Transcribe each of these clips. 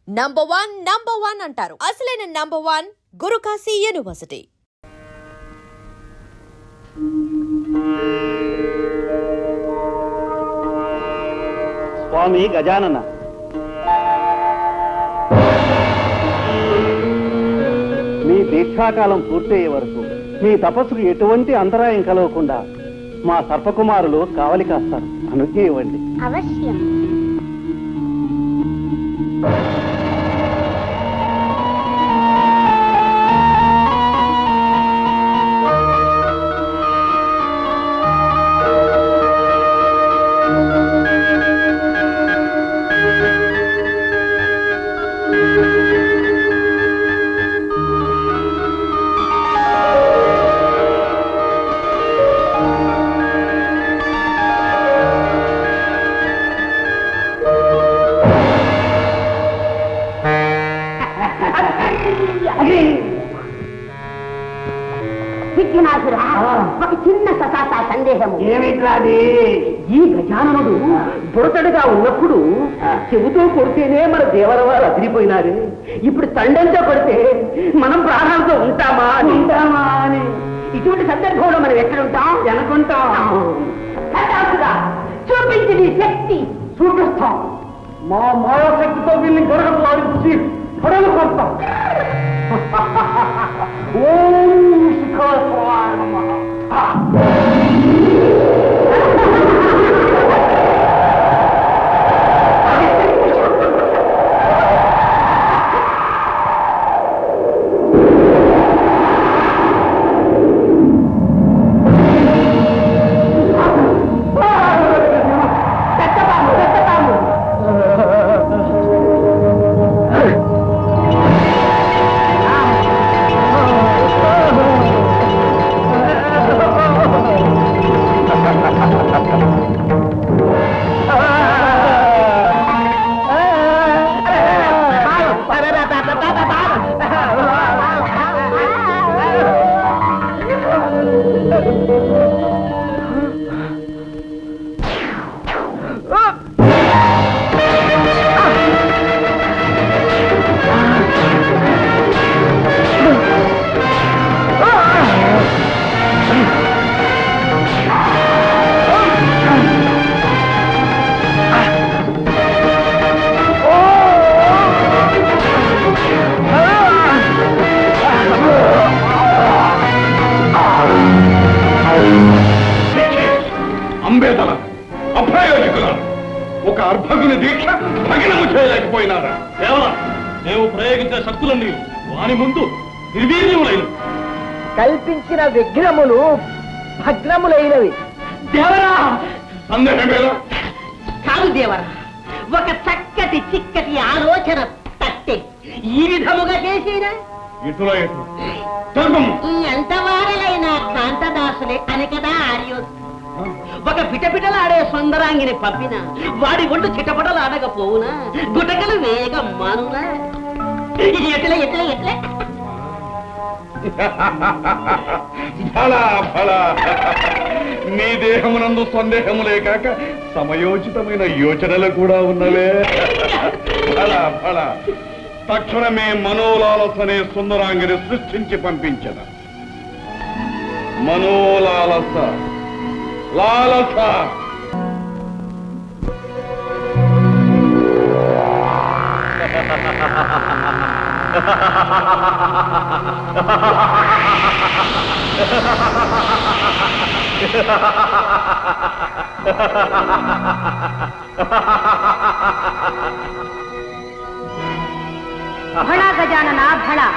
Number 1 అంటారు. అసలైన number 1 Guru Kashi university. స్వామి గజానన, మీ దీక్షాకాలం పూర్తయ్యే వరకు మీ తపస్సుకు ఎటువంటి అంతరాయం కలగకుండా మా సర్పకుమారులు కావలి కాస్తారు. అనుజ్ఞ ఇవ్వండి. అవశ్యం. ఒక చిన్న సతాత సందేహము. ఏమిట్లాది? ఈ గజాననుడు బురతడుగా ఉన్నప్పుడు చెబుతో కొడితేనే మన దేవరవారు అదిరిపోయినారు. ఇప్పుడు తండంతో కొడితే మనం ప్రాణాలతో ఉంటామా అని ఇటువంటి సందర్భంలో మనం ఎక్కడుంటాం? అనుకుంటాం. చూపించి నీ శక్తి చూపిస్తాం. మా మాయాశక్తితో వీళ్ళని గొడవలు వారించి గొడవలు కొడతాం. ఓం శిఖరాయ నమః. ఒక అర్భకుని దీక్ష భగ్నము చేయలేకపోయినారా? కేవలం మేము ప్రయోగించిన శక్తులన్నీ వాని ముందు నిర్వీర్యములైనవి. కల్పించిన విఘ్నములు భగ్నములైనవి. దేవరా సందేహమేలా? కాదు దేవరా, ఒక చక్కటి చిక్కటి ఆలోచన తట్టే ఈ విధముగా చేసిన ఇటులో ఎంత వారలైన కాంతదాసులే అని కదా ఆర్యోస్. ఒక పిటపిటలాడే సుందరాంగిని పంపిన వాడి ఒళ్ళు చిటపటలాడకపోవునా? గుటకలు వేగ మానునా? ఎట్లా ఎట్లా ఎట్లా? ఫలా ఫలా, నీ దేహమునందు సందేహములే కాక సమయోచితమైన యోచనలు కూడా ఉన్నవే. ఫలా ఫలా, తక్షణమే మనోలాలసనే సుందరాంగిని సృష్టించి పంపించద. మనోలాలస లాలస. భళా గజానన భళా,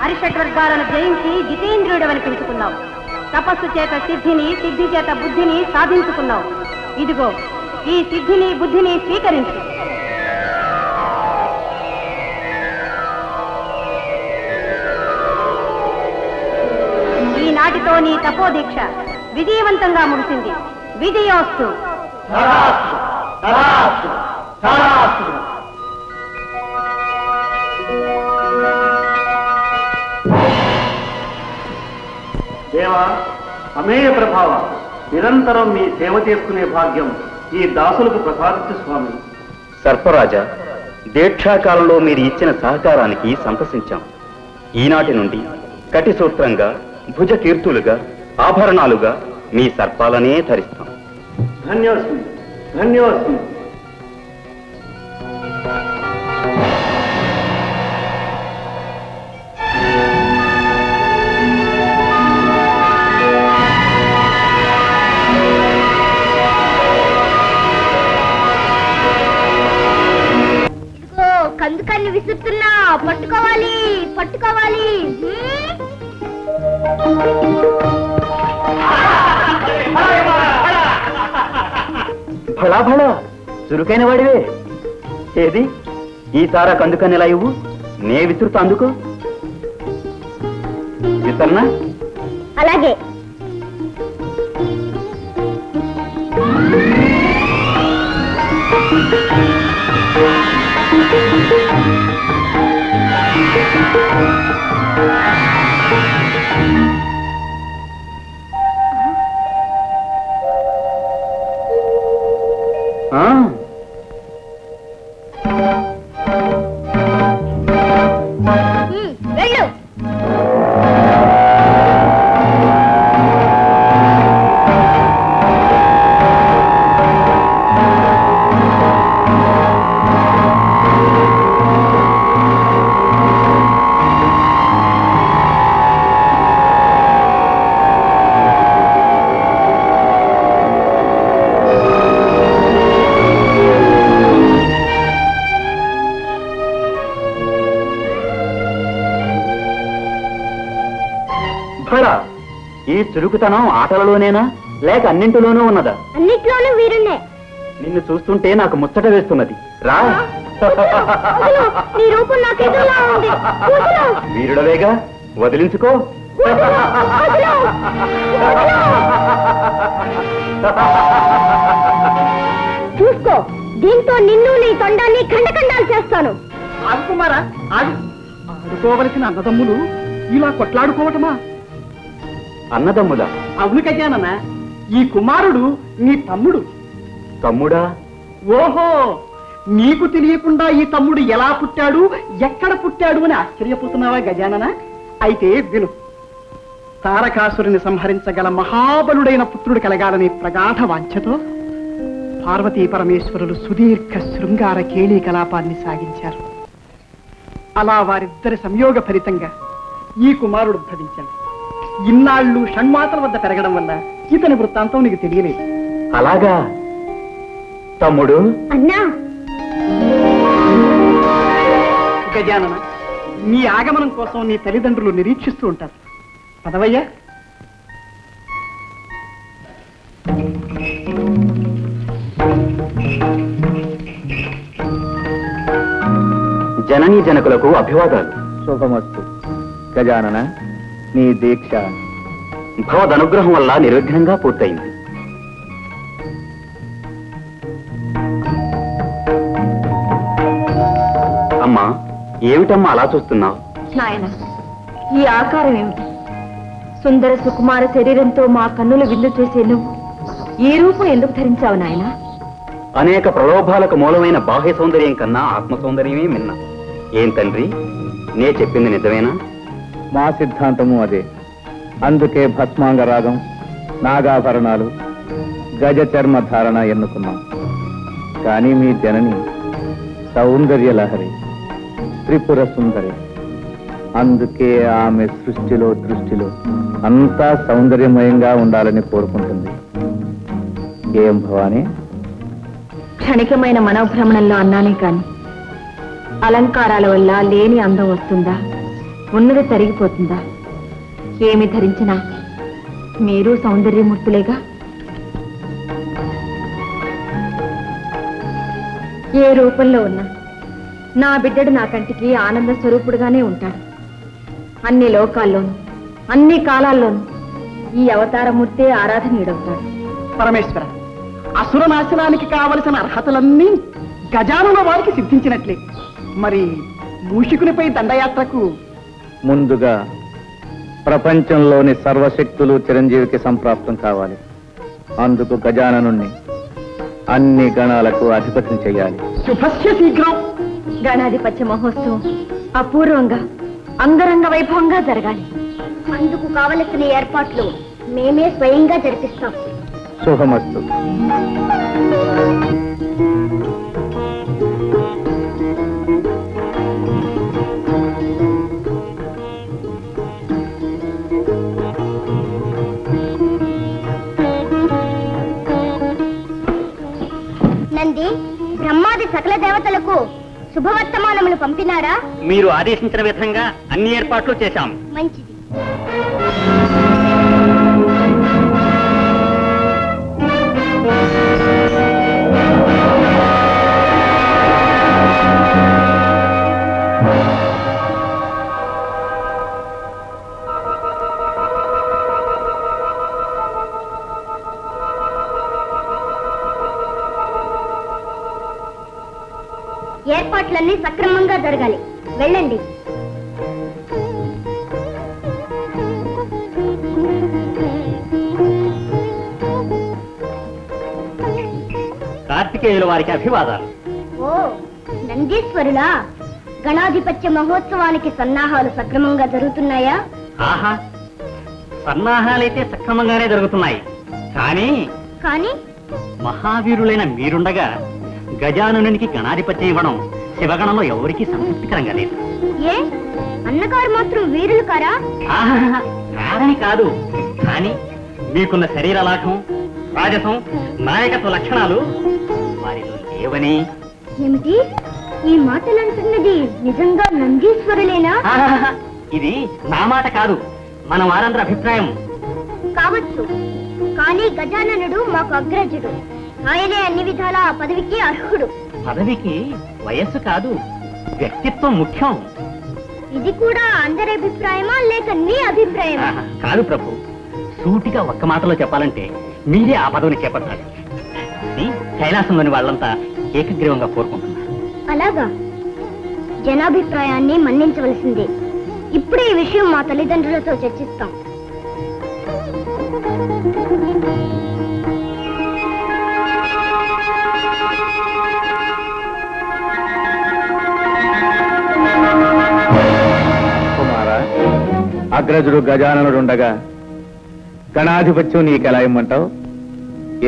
అరిషడ్వర్గాలను జయించి జితేంద్రుడవని పిలుచుకున్నావు. తపస్సు చేత సిద్ధిని, సిద్ధి చేత బుద్ధిని సాధించుకున్నావు. ఇదిగో ఈ సిద్ధిని బుద్ధిని స్వీకరించు. ఈనాటితో నీ తపోదీక్ష విజయవంతంగా ముగిసింది. విజయోస్తు. దేవా, అమేయ ప్రభావ, నిరంతరం మీ సేవ చేసుకునే భాగ్యం ఈ దాసులకు ప్రసాదించు స్వామి. సర్పరాజా, దీక్షాకాలంలో మీరు ఇచ్చిన సహకారానికి సంతసించాం. ఈనాటి నుండి కటి సూత్రంగా, భుజ కీర్తులుగా, ఆభరణాలుగా మీ సర్పాలనే ధరిస్తాం. ధన్యోస్మి, ధన్యోస్మి. కందుకన్ని విసురుతున్నా, పట్టుకోవాలి పట్టుకోవాలి. భళా భళా చురుకైన వాడివే. ఏది ఈ తారా కందుకన్నెలా ఇవ్వు, నే విసురుతా అందుకో. విసరనా? అలాగే. వెళ్ళు. ఈ చురుకుతనం ఆటలలోనేనా లేక అన్నింటిలోనూ ఉన్నదా? అన్నిట్లోనూ వీరున్నే. నిన్ను చూస్తుంటే నాకు ముచ్చట వేస్తున్నది. రా. నీ రూపం నాకెదురులా ఉంది. వీరుడవేగా, వదిలించుకో. చూసుకో, దీంతో నిన్ను నీ తొండాన్ని ఖండఖండాలు చేస్తాను. ఆగుకుమారా, ఆడుకోవలసిన అన్నదమ్ములు ఇలా కొట్లాడుకోవటమా? అన్నదమ్ములా? అవును గజానన, ఈ కుమారుడు నీ తమ్ముడు. తమ్ముడా? ఓహో, నీకు తెలియకుండా ఈ తమ్ముడు ఎలా పుట్టాడు, ఎక్కడ పుట్టాడు అని ఆశ్చర్యపోతున్నావా గజానన? అయితే విను. తారకాసురుని సంహరించగల మహాబలుడైన పుత్రుడు కలగాలనే ప్రగాఢ వాంఛతో పార్వతీ పరమేశ్వరులు సుదీర్ఘ శృంగార కేళీ కలాపాన్ని సాగించారు. అలా వారిద్దరి సంయోగ ఫలితంగా ఈ కుమారుడు ఉద్భవించాడు. ఇన్నాళ్ళు షణ్మాతల వద్ద పెరగడం వల్ల ఇతని వృత్తాంతం నీకు తెలియలేదు. అలాగా తమ్ముడు? అన్నా, గజానన, నీ ఆగమనం కోసం నీ తల్లిదండ్రులు నిరీక్షిస్తూ ఉంటారు. పదవయ్యా. జననీ జనకులకు అభివాదాలు. శుభమస్తు. గజానన, నీ దీక్ష భవదనుగ్రహం వల్ల నిర్విఘ్నంగా పూర్తయింది. అమ్మా, ఏమిటమ్మా అలా చూస్తున్నావు? నాయన, ఈ ఆకారం ఏమిటి? సుందర సుకుమార శరీరంతో మా కన్నులు విందు చేసే నువ్వు ఈ రూపం ఎందుకు ధరించావు నాయన? అనేక ప్రలోభాలకు మూలమైన బాహ్య సౌందర్యం కన్నా ఆత్మ సౌందర్యమే మిన్న. ఏం తండ్రి, నే చెప్పింది నిజమేనా? మా సిద్ధాంతము అదే. అందుకే భస్మాంగ రాగం, నాగాభరణాలు, గజ చర్మ ధారణ ఎన్నుకున్నాం. కానీ మీ జనని సౌందర్య లహరి, త్రిపుర సుందరి. అందుకే ఆమె సృష్టిలో దృష్టిలో అంతా సౌందర్యమయంగా ఉండాలని కోరుకుంటుంది. ఏం భవానీ? క్షణికమైన మనోభ్రమణంలో అన్నానే కాని అలంకారాల వల్ల లేని అందం వస్తుందా, ఉన్నది తరిగిపోతుందా? ఏమి ధరించినా మీరు సౌందర్యమూర్తులేగా. ఏ రూపంలో ఉన్నా నా బిడ్డడు నా కంటికి ఆనంద స్వరూపుడుగానే ఉంటాడు. అన్ని లోకాల్లోనూ అన్ని కాలాల్లోనూ ఈ అవతారమూర్తే ఆరాధనీయుడవుతాడు. పరమేశ్వర, అసుర నాశనానికి కావలసిన అర్హతలన్నీ గజానన వారికి సిద్ధించినట్లే. మరి మూషికునిపై దండయాత్రకు ముందుగా ప్రపంచంలోని సర్వశక్తులు చిరంజీవికి సంప్రాప్తం కావాలి. అందుకు గజాననుణ్ణి అన్ని గణాలకు అధిపతిని చెయ్యాలి. శుభస్య శీఘ్రం. గణాధిపత్య మహోత్సవం అపూర్వంగా అంగరంగ వైభవంగా జరగాలి. అందుకు కావలసిన ఏర్పాట్లు మేమే స్వయంగా జరిపిస్తాం. శుభమస్తు. నంది, బ్రహ్మాది సకల దేవతలకు శుభవర్తమానములు పంపినారా? మీరు ఆదేశించిన విధంగా అన్ని ఏర్పాట్లు చేశాం. మంచిది. ఏర్పాట్లన్నీ సక్రమంగా జరగాలి. వెళ్ళండి. కార్తికేయుల వారికి అభివాదాలు. ఓ నందీశ్వరులా, గణాధిపత్య మహోత్సవానికి సన్నాహాలు సక్రమంగా జరుగుతున్నాయా? ఆహా, సన్నాహాలైతే సక్రమంగానే జరుగుతున్నాయి. కానీ కానీ మహావీరులైన మీరుండగా గజాననునికి గణాధిపత్యం ఇవ్వడం శివగణంలో ఎవరికీ సంతృప్తికరంగా లేదు. ఏ అన్నగారు మాత్రం వీరులు కారా? ఆహా, కారని కాదు. కానీ మీకున్న శరీర లాఘం, రాజసం, నాయకత్వ లక్షణాలు వారిలో లేవని. ఏమిటి ఈ మాటలంటున్నది? నిజంగా నందీశ్వరులేనా? ఆహాహా, ఇది నా మాట కాదు, మన వారందరి అభిప్రాయం. కావచ్చు, కానీ గజాననుడు మాకు అగ్రజుడు. ఆయనే అన్ని విధాలా ఆ పదవికి అర్హుడు. పదవికి వయస్సు కాదు, వ్యక్తిత్వం ముఖ్యం. ఇది కూడా అందరి అభిప్రాయమా లేక నీ అభిప్రాయమా? ఆహా, కాదు ప్రభు, సూటిగా ఒక్క మాటలో చెప్పాలంటే మీరే ఆ పదవిని చేపట్టాలి. ఇది కైలాసంలోని వాళ్ళంతా ఏకగ్రీవంగా కోరుకుంటున్నారు. అలాగా? జనాభిప్రాయాన్ని మన్నించవలసిందే. ఇప్పుడే ఈ విషయం మా తల్లిదండ్రులతో చర్చిస్తాం. కుమారా, అగ్రజుడు గజాననుడుండగా గణాధిపత్యం నీకెలా ఇమ్మంటావు?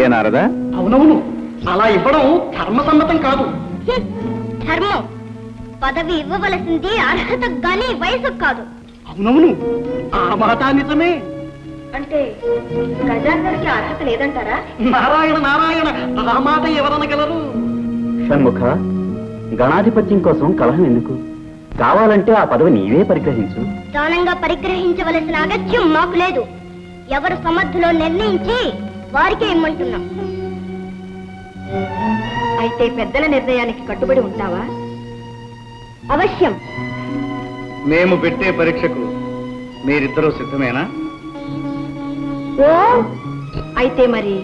ఏ నారదా? అవునవును, అలా ఇవ్వడం ధర్మసమ్మతం కాదు. ధర్మం పదవి ఇవ్వవలసింది అర్హతకు గాని వయసుకు కాదు. అవునవును, ఆ మాట నిజమే. అంటే గజాననుడికి అర్హత లేదంటారా? నారాయణ నారాయణ, ఆ మాట ఎవరనగలరు? షణ్ముఖ, గణాధిపత్యం కోసం కలహం ఎందుకు? కావాలంటే ఆ పదవి నీవే పరిగ్రహించు. దానంగా పరిగ్రహించవలసిన అగత్యం మాకు లేదు. ఎవరు సమర్థులో నిర్ణయించి వారికే ఇమ్మంటున్నాం. అయితే పెద్దల నిర్ణయానికి కట్టుబడి ఉంటావా? అవశ్యం. మేము పెట్టే పరీక్షకు మీరిద్దరూ సిద్ధమేనా? ఓ అయితే మరి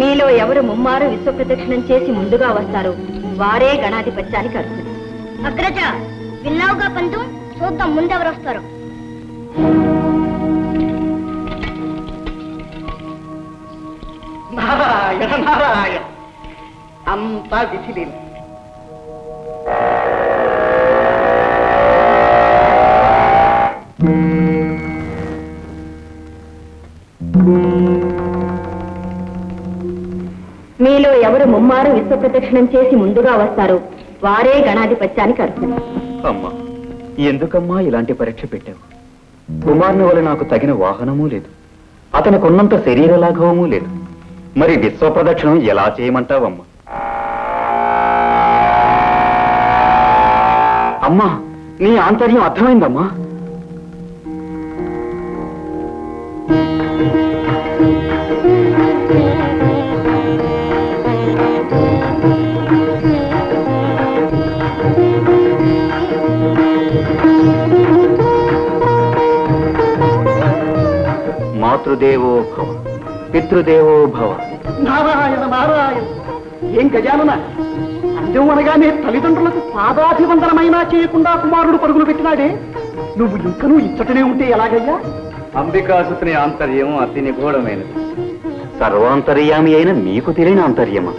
మీలో ఎవరు ముమ్మారు విశ్వప్రదక్షిణం చేసి ముందుగా వస్తారు వారే గణాధిపత్యానికి అర్హులు. అగ్రజ, విన్నావుగా పంతు, చూద్దాం ముందెవరు వస్తారు. నారాయణ నారాయణ, అంతా విధిలేదు. మీలో ఎవరు ముమ్మారు విశ్వప్రదక్షిణం చేసి ముందుగా వస్తారు వారే గణాధిపత్యానికి అర్హులు. అమ్మా, ఎందుకమ్మా ఇలాంటి పరీక్ష పెట్టావు? కుమారుని వల్ల నాకు తగిన వాహనమూ లేదు, అతనికి ఉన్నంత శరీర లాఘవమూ లేదు. మరి విశ్వప్రదక్షిణం ఎలా చేయమంటావమ్మా? అమ్మా, నీ ఆంతర్యం అర్థమైందమ్మా. మాతృదేవో భవ, పితృదేవో భవ. నారాయణ నారాయణ, ఏం గజానన, అందం అనగానే తల్లిదండ్రులకు పాదాభివందనమైనా చేయకుండా కుమారుడు పరుగులు పెట్టినాడే, నువ్వు ఇంకనూ ఇచ్చటనే ఉంటే ఎలాగయ్యా? అంబికాసుని ఆంతర్యం అతి నిగూఢమైనది. సర్వాంతర్యామి అయిన మీకు తెలియని అంతర్యమా?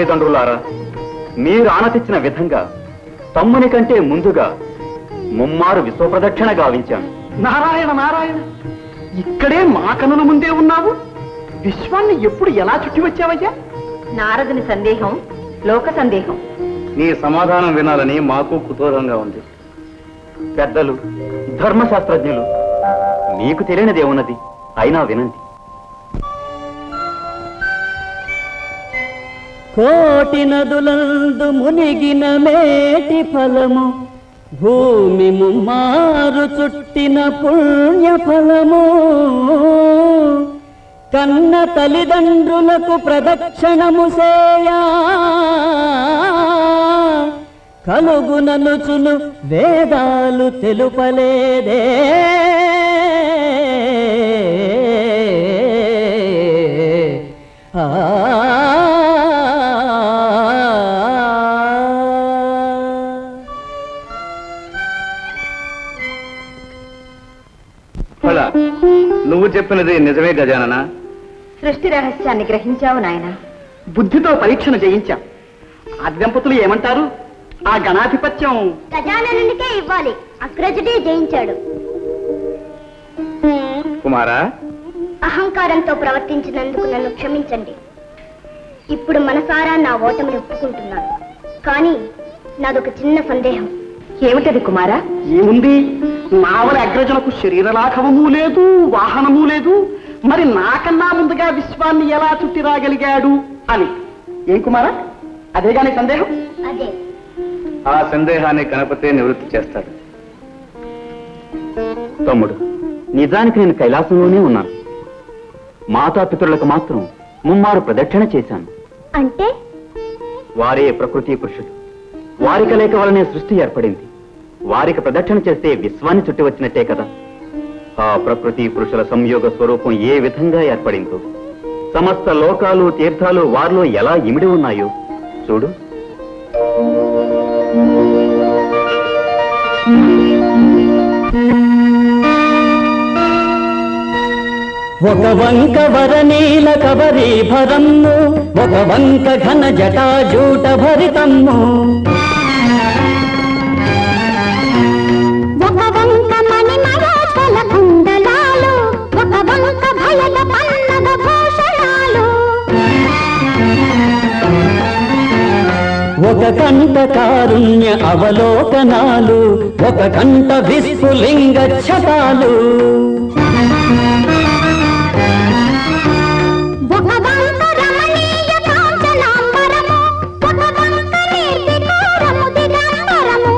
తల్లిదండ్రులారా, మీరు ఆనతిచ్చిన విధంగా తమ్ముని కంటే ముందుగా ముమ్మారు విశ్వప్రదక్షిణ గావించాను. నారాయణ నారాయణ, ఇక్కడే మా కనుల ముందే ఉన్నావు. విశ్వాన్ని ఎప్పుడు ఎలా చుట్టి వచ్చావయ్యా? నారదుని సందేహం లోక సందేహం. నీ సమాధానం వినాలని మాకు కుతూహలంగా ఉంది. పెద్దలు, ధర్మశాస్త్రజ్ఞులు, మీకు తెలియనిదేమున్నది, అయినా వినండి. కోటి నదులందు మునిగిన మేటి ఫలము, భూమి ముమ్మారు చుట్టిన పుణ్య ఫలము, కన్న తల్లిదండ్రులకు ప్రదక్షిణము సేయా కలుగుననుచును వేదాలు తెలుపలేదే. నువ్వు చెప్పినది నిజమే గజానన. సృష్టి రహస్యాన్ని గ్రహించావు నాయన. బుద్ధితో పరీక్షను జయించాం. ఆ దంపతులు ఏమంటారు? ఆ గణాధిపత్యం గజాననునికే ఇవ్వాలి. అగ్రజుడే జయించాడు. కుమారా, అహంకారంతో ప్రవర్తించినందుకు నన్ను క్షమించండి. ఇప్పుడు మనసారా నా ఓటమిని ఒప్పుకుంటున్నాను. కానీ నాదొక చిన్న సందేహం. ఏమిటది కుమారా? ఏముంది? నావల అగ్రజులకు శరీర లాఘవము లేదు, వాహనము లేదు. మరి నాకన్నా ముందుగా విశ్వాన్ని ఎలా చుట్టి రాగలిగాడు అని. ఏం కుమారా, అదేగాని సందేహం? అదే. ఆ సందేహాన్ని గణపతే నివృత్తి చేస్తాడు. తమ్ముడు, నిజానికి నేను కైలాసంలోనే ఉన్నాను. మాతాపితరులకు మాత్రం ముమ్మారు ప్రదక్షిణ చేశాను. అంటే వారే ప్రకృతి పురుషులు. వారి కలయిక వలనే సృష్టి ఏర్పడింది. వారికి ప్రదక్షిణ చేస్తే విశ్వాన్ని చుట్టి వచ్చినట్టే కదా. ఆ ప్రకృతి పురుషుల సంయోగ స్వరూపం ఏ విధంగా ఏర్పడిందో, సమస్త లోకాలు తీర్థాలు వారిలో ఎలా ఇమిడి ఉన్నాయో చూడు. ఒక వంక వరనీల కబరీభరమ్ము, ఒక వంక ఘన జటాజూట భరితమ్ము, ఒక వంక మణిమరాచల కుండలాలు, ఒక వంక భయద పన్నగ భూషణాలు, ఒక కంట కారుణ్య అవలోకనాలు, ఒక కంట విస్ఫులింగ ఛటాలు, ఒక వంక రమణీయ కాంచనాంబరము, ఒక వంక నిర్వికారము దిగంబరము,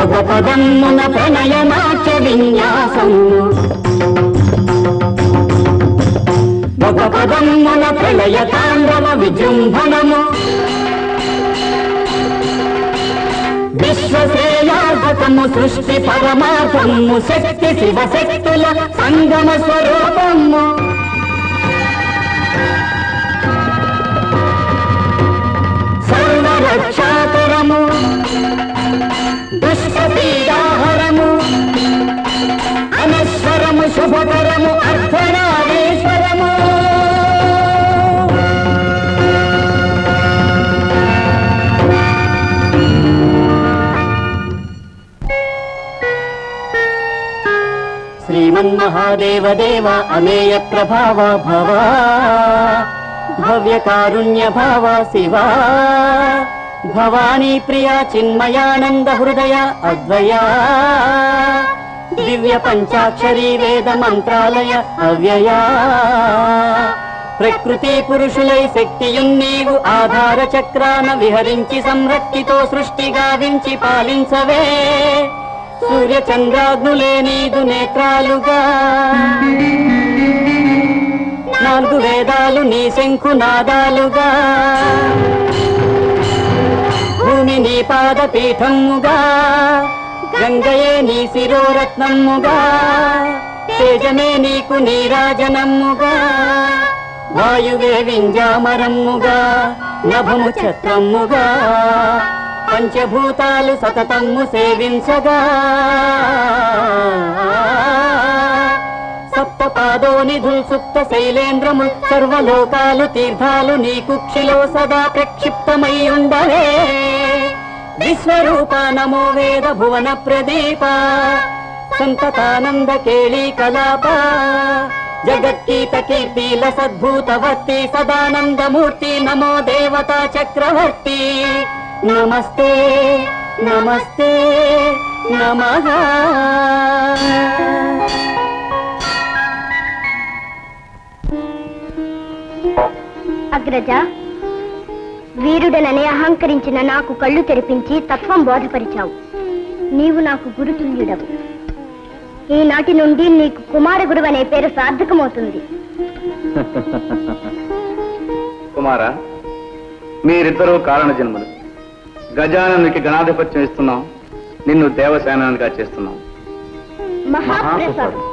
ఒక పదమ్మున ప్రణయనాట్య విన్యాసము, ఒక పదమ్మున ప్రళయ తాండవ విజృంభణము, విశ్వశ్రేయార్థకము సృష్టి పరమార్థము, శక్తి శివశక్తుల సంగమ స్వరూపము, సర్వరక్షాకరము, దుష్టపీడాహరము, అనశ్వరము, శుభకరము, అర్ధనారీశ్వరము. శ్రీమన్మహాదేవ దేవ అమేయ ప్రభావ భవ, భవ్య కారుణ్య భావ శివ, భవానీ ప్రియా చిన్మయానంద హృదయ అద్వయా, దివ్య పంచాక్షరీ వేద మంత్రాలయ అవ్యయా, ప్రకృతి పురుషులై శక్తియున్నీవు ఆధార చక్రాన విహరించి సంరక్తితో సృష్టి గావించి పాలించవే, సూర్య చంద్రాగ్నులే నీదు నేత్రాలుగా, నాలుగు వేదాలు నీ శంఖునాదాలుగా, భూమి నీ పాదపీఠముగా, గంగయే నీ శిరోరత్నముగా, తేజమే నీకు నీరాజనముగా, వాయువే వింజామరముగా, నభము ఛత్రముగా, పంచభూతాలు సతతమ్ము సేవించగా, సప్త పాదోనిధుల్ సుప్త శైలేంద్రముల్ సర్వలోకాలు తీర్థాలు నీ కుక్షిలో సదా ప్రక్షిప్తమై ఉండవే విశ్వరూప నమో వేద భువన ప్రదీప సంతతానంద కేళీ కలాప జగత్కీత కీర్తిల సద్భూతవర్తి సదానందమూర్తి నమో దేవతా చక్రవర్తి నమస్తే నమస్తే నమః. అగ్రజ, వీరుడనని అహంకరించిన నాకు కళ్ళు తెరిపించి తత్వం బోధపరిచావు. నీవు నాకు గురుతుల్యుడవు. ఈనాటి నుండి నీకు కుమార గురువు అనే పేరు సార్థకమవుతుంది. కుమారా, మీరిద్దరూ కారణ జన్మలు. గజాననునికి గణాధిపత్యం ఇస్తున్నాం, నిన్ను దేవసేనానిగా చేస్తున్నాం. మహాప్రసాదం.